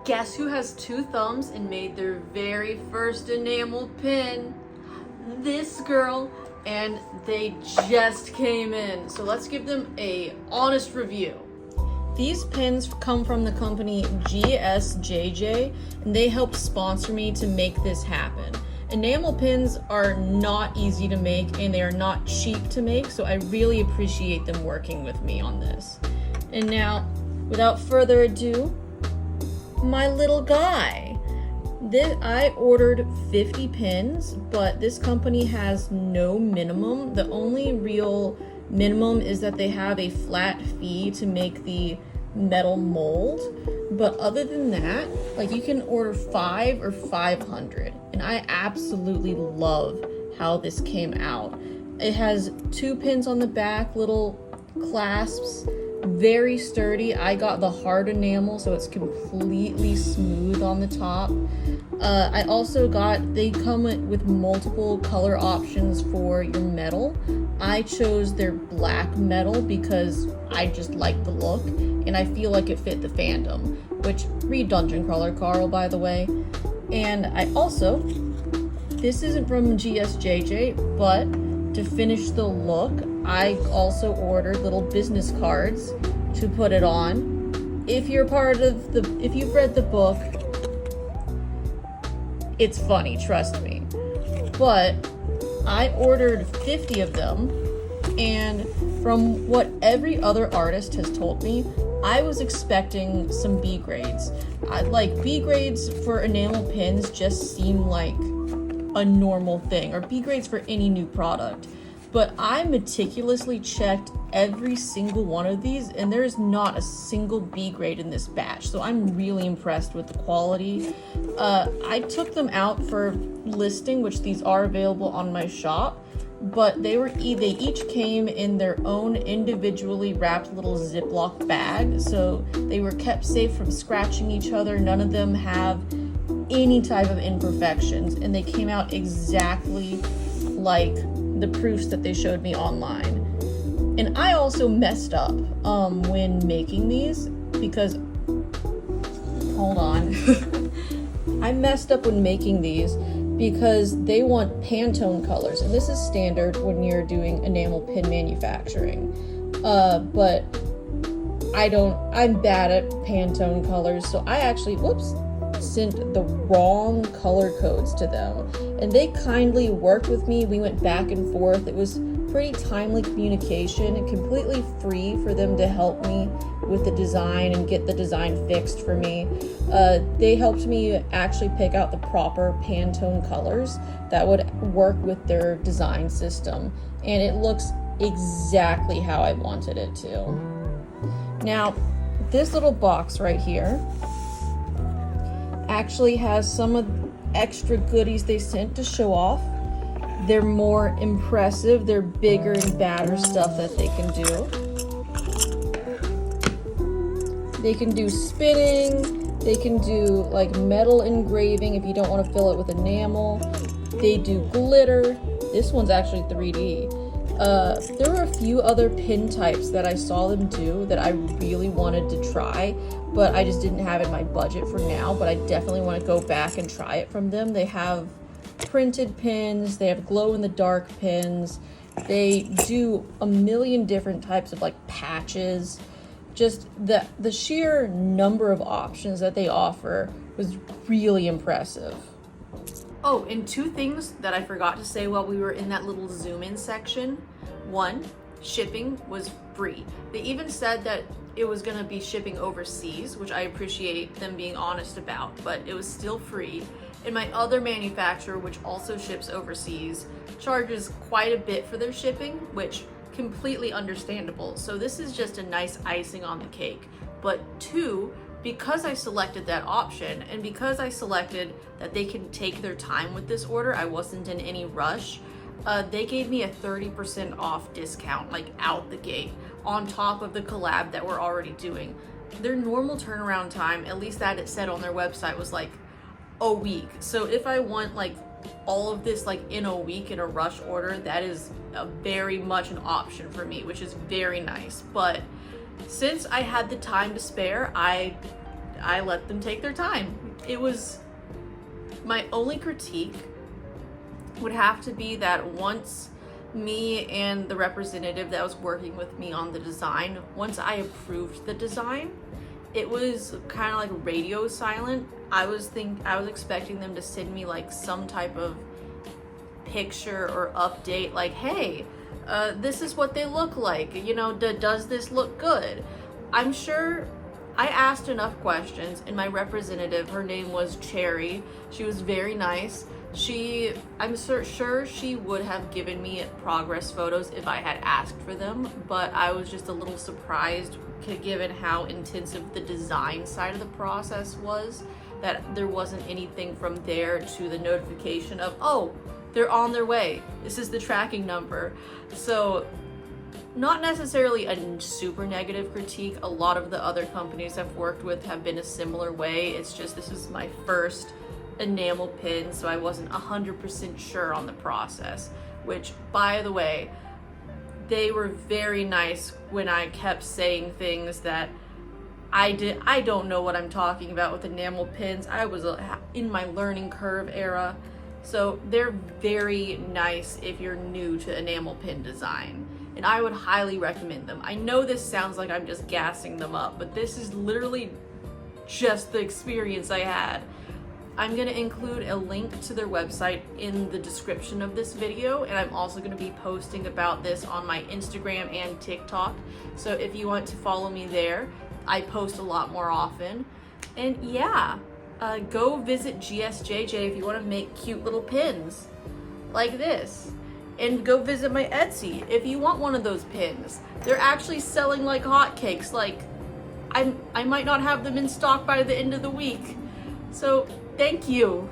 Guess who has 2 thumbs and made their very first enamel pin? This girl, and they just came in. So let's give them a honest review. These pins come from the company GSJJ, and they helped sponsor me to make this happen. Enamel pins are not easy to make, and they are not cheap to make, so I really appreciate them working with me on this. And now, without further ado, my little guy. I ordered 50 pins, but this company has no minimum. The only real minimum is that they have a flat fee to make the metal mold. But other than that, like, you can order 5 or 500. And I absolutely love how this came out. It has 2 pins on the back, little clasps, very sturdy. I got the hard enamel, so it's completely smooth on the top. I also they come with multiple color options for your metal. I chose their black metal because I just like the look, and I feel like it fit the fandom, which, read Dungeon Crawler Carl, by the way. And I also, this isn't from GSJJ, but to finish the look, I also ordered little business cards to put it on. If you've read the book, it's funny, trust me. But I ordered 50 of them, and from what every other artist has told me, I was expecting some B grades. B grades for enamel pins just seem like a normal thing, or B grades for any new product. But I meticulously checked every single one of these, and there's not a single B grade in this batch. So I'm really impressed with the quality. I took them out for listing, which these are available on my shop, but they each came in their own individually wrapped little Ziploc bag. So they were kept safe from scratching each other. None of them have any type of imperfections, and they came out exactly like the proofs that they showed me online. And I also messed up when making these because, hold on, I messed up when making these because they want Pantone colors, and this is standard when you're doing enamel pin manufacturing. But I'm bad at Pantone colors, so I actually, sent the wrong color codes to them, and they kindly worked with me. We went back and forth. It was pretty timely communication and completely free for them to help me with the design and get the design fixed for me. They helped me actually pick out the proper Pantone colors that would work with their design system, and it looks exactly how I wanted it to. Now, this little box right here actually has some of the extra goodies they sent to show off. They're more impressive. They're bigger and badder stuff that they can do. They can do spinning. They can do like metal engraving if you don't want to fill it with enamel. They do glitter. This one's actually 3D. There were a few other pin types that I saw them do that I really wanted to try, but I just didn't have it in my budget for now. But I definitely want to go back and try it from them. They have printed pins, they have glow-in-the-dark pins, they do a million different types of like patches. Just the sheer number of options that they offer was really impressive. Oh, and 2 things that I forgot to say while we were in that little zoom in section. 1, shipping was free. They even said that it was gonna be shipping overseas, which I appreciate them being honest about, but it was still free. And my other manufacturer, which also ships overseas, charges quite a bit for their shipping, which completely understandable. So this is just a nice icing on the cake. But 2, because I selected that option, and because I selected that they can take their time with this order, I wasn't in any rush, they gave me a 30% off discount, like out the gate, on top of the collab that we're already doing. Their normal turnaround time, at least that it said on their website, was like a week. So if I want like all of this like in a week in a rush order, that is very much an option for me, which is very nice. But since I had the time to spare, I I let them take their time. It was, my only critique would have to be that once me and the representative that was working with me on the design, once I approved the design, it was kind of like radio silent. I was expecting them to send me like some type of picture or update, like, hey, this is what they look like, you know, does this look good? I'm sure I asked enough questions, and my representative, her name was Cherry, she was very nice. I'm sure she would have given me progress photos if I had asked for them, but I was just a little surprised given how intensive the design side of the process was, that there wasn't anything from there to the notification of, oh, they're on their way, this is the tracking number. So not necessarily a super negative critique. A lot of the other companies I've worked with have been a similar way. It's just this is my first enamel pin, so I wasn't 100% sure on the process, which, by the way, they were very nice when I kept saying things that I don't know what I'm talking about with enamel pins. I was in my learning curve era. So they're very nice if you're new to enamel pin design, and I would highly recommend them. I know this sounds like I'm just gassing them up, but this is literally just the experience I had. I'm gonna include a link to their website in the description of this video, and I'm also gonna be posting about this on my Instagram and TikTok. So if you want to follow me there, I post a lot more often. And yeah, go visit GSJJ if you want to make cute little pins like this. And go visit my Etsy if you want one of those pins. They're actually selling like hotcakes. Like, I might not have them in stock by the end of the week. So thank you.